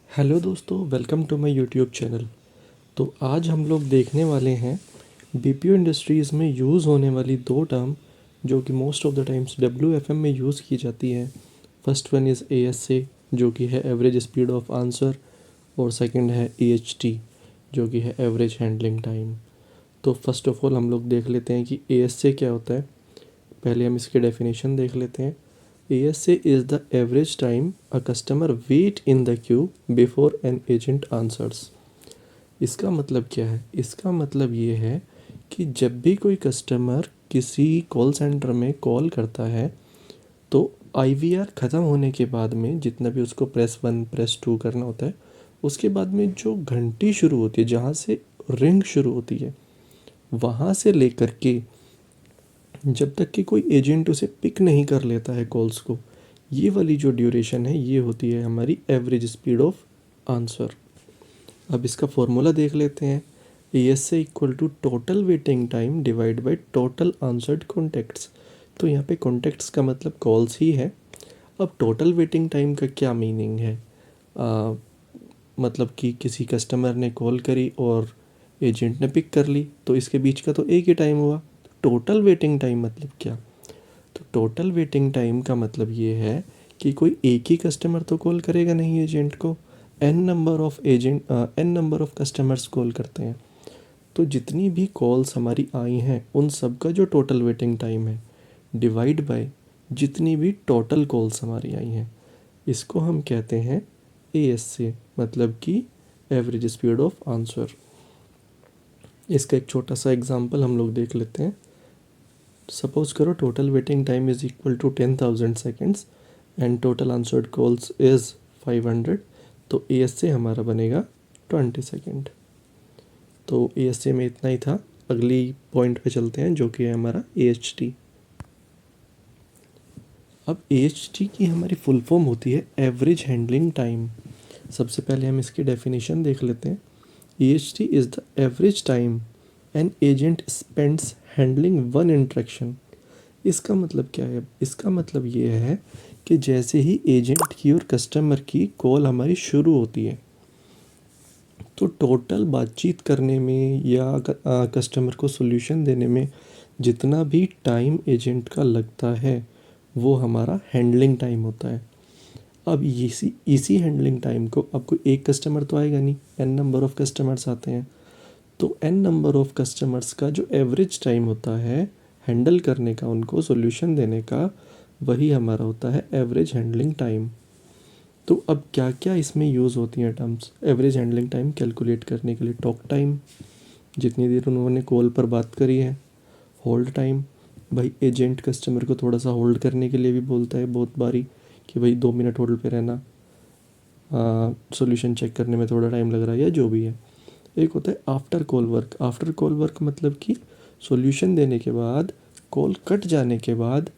Hello दोस्तों, welcome to my YouTube channel. तो आज हम लोग देखने वाले हैं बीपीओ इंडस्ट्रीज़ में यूज़ होने वाली दो टर्म जो कि मोस्ट ऑफ द टाइम्स डब्ल्यूएफएम में यूज़ की जाती है। फर्स्ट वन इज़ एएसए जो कि है एवरेज स्पीड ऑफ आंसर, और सेकंड है ईएचटी जो कि है एवरेज हैंडलिंग टाइम। तो फर्स्ट ऑफ ऑल हम लोग देख लेते हैं कि एएसए क्या होता है। पहले हम इसकी डेफिनेशन देख लेते हैं। ASA is the average time a customer wait in the queue before an agent answers। इसका मतलब क्या है? इसका मतलब ये है कि जब भी कोई कस्टमर किसी कॉल सेंटर में कॉल करता है तो IVR ख़त्म होने के बाद में जितना भी उसको प्रेस 1 प्रेस 2 करना होता है, उसके बाद में जो घंटी शुरू होती है, जहाँ से रिंग शुरू होती है, वहाँ से लेकर के जब तक कि कोई एजेंट उसे पिक नहीं कर लेता है कॉल्स को, ये वाली जो ड्यूरेशन है ये होती है हमारी एवरेज स्पीड ऑफ आंसर। अब इसका फॉर्मूला देख लेते हैं। ASA equal to total waiting time divide by total answered contacts. तो यहाँ पे कॉन्टेक्ट्स का मतलब कॉल्स ही है। अब टोटल वेटिंग टाइम का क्या मीनिंग है? मतलब कि किसी कस्टमर ने कॉल करी और एजेंट ने पिक कर ली, तो इसके बीच का तो एक ही टाइम हुआ। टोटल वेटिंग टाइम मतलब क्या? तो टोटल वेटिंग टाइम का मतलब ये है कि कोई एक ही कस्टमर तो कॉल करेगा नहीं एजेंट को, N number of customers call करते हैं। तो जितनी भी कॉल्स हमारी आई हैं उन सब का जो टोटल वेटिंग टाइम है डिवाइड बाय जितनी भी टोटल कॉल्स हमारी आई हैं, इसको हम कहते हैं ASA, मतलब कि एवरेज स्पीड ऑफ आंसर। इसका एक छोटा सा एग्जांपल हम लोग देख लेते हैं। सपोज करो total waiting time is equal to 10,000 seconds and total answered calls is 500। तो ASA हमारा बनेगा 20 सेकेंड। तो ASA में इतना ही था। अगली पॉइंट पे चलते हैं जो कि है हमारा AHT। अब AHT की हमारी फुल फॉर्म होती है एवरेज हैंडलिंग टाइम। सबसे पहले हम इसकी डेफिनेशन देख लेते हैं। AHT is the average time an agent spends handling one interaction. इसका मतलब क्या है? इसका मतलब ये है कि जैसे ही एजेंट की और कस्टमर की कॉल हमारी शुरू होती है, तो टोटल बातचीत करने में या कस्टमर को सॉल्यूशन देने में जितना भी टाइम एजेंट का लगता है वो हमारा हैंडलिंग टाइम होता है। अब इसी हैंडलिंग टाइम को, अब कोई एक कस्टमर तो आएगा नहीं, एन नंबर ऑफ कस्टमर्स आते हैं। तो एन नंबर ऑफ कस्टमर्स का जो एवरेज टाइम होता है हैंडल करने का, उनको सॉल्यूशन देने का, वही हमारा होता है एवरेज हैंडलिंग टाइम। तो अब क्या क्या इसमें यूज़ होती हैं terms average handling time calculate करने के लिए? टॉक टाइम, जितनी देर उन्होंने कॉल पर बात करी है। होल्ड टाइम, भाई एजेंट कस्टमर को थोड़ा सा होल्ड करने के लिए भी बोलता है बहुत बारी कि भाई 2 मिनट होल्ड पे रहना, सॉल्यूशन चेक करने में थोड़ा टाइम लग रहा है या जो भी है। एक होता है after call work. After call work मतलब कि सॉल्यूशन देने के बाद, कॉल कट जाने के बाद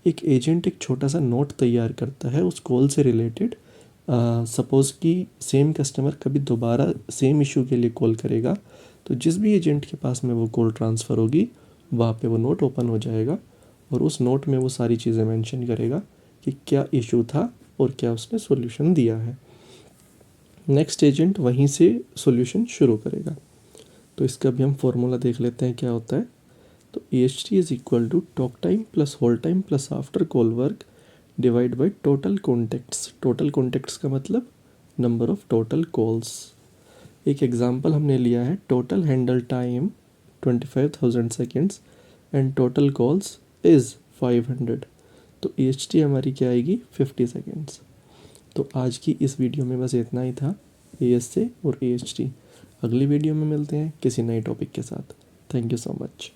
एक एजेंट एक छोटा सा नोट तैयार करता है उस कॉल से रिलेटेड। सपोज़ कि सेम कस्टमर कभी दोबारा सेम इशू के लिए कॉल करेगा, तो जिस भी एजेंट के पास में वो कॉल ट्रांसफ़र होगी वहाँ पे वो नोट ओपन हो जाएगा और उस नोट में वो सारी चीज़ें मेंशन करेगा कि क्या इशू था और क्या उसने सॉल्यूशन दिया है। नेक्स्ट एजेंट वहीं से सॉल्यूशन शुरू करेगा। तो इसका भी हम फॉर्मूला देख लेते हैं क्या होता है। तो AHT is equal to talk time plus hold time plus after call work divide by total contacts. Total contacts का मतलब नंबर ऑफ टोटल कॉल्स। एक एग्जांपल हमने लिया है, total handle time 25,000 seconds and total calls is 500। तो AHT हमारी क्या आएगी? 50 सेकेंड्स। तो आज की इस वीडियो में बस इतना ही था, ASA और AHT। अगली वीडियो में मिलते हैं किसी नए टॉपिक के साथ। Thank you so much.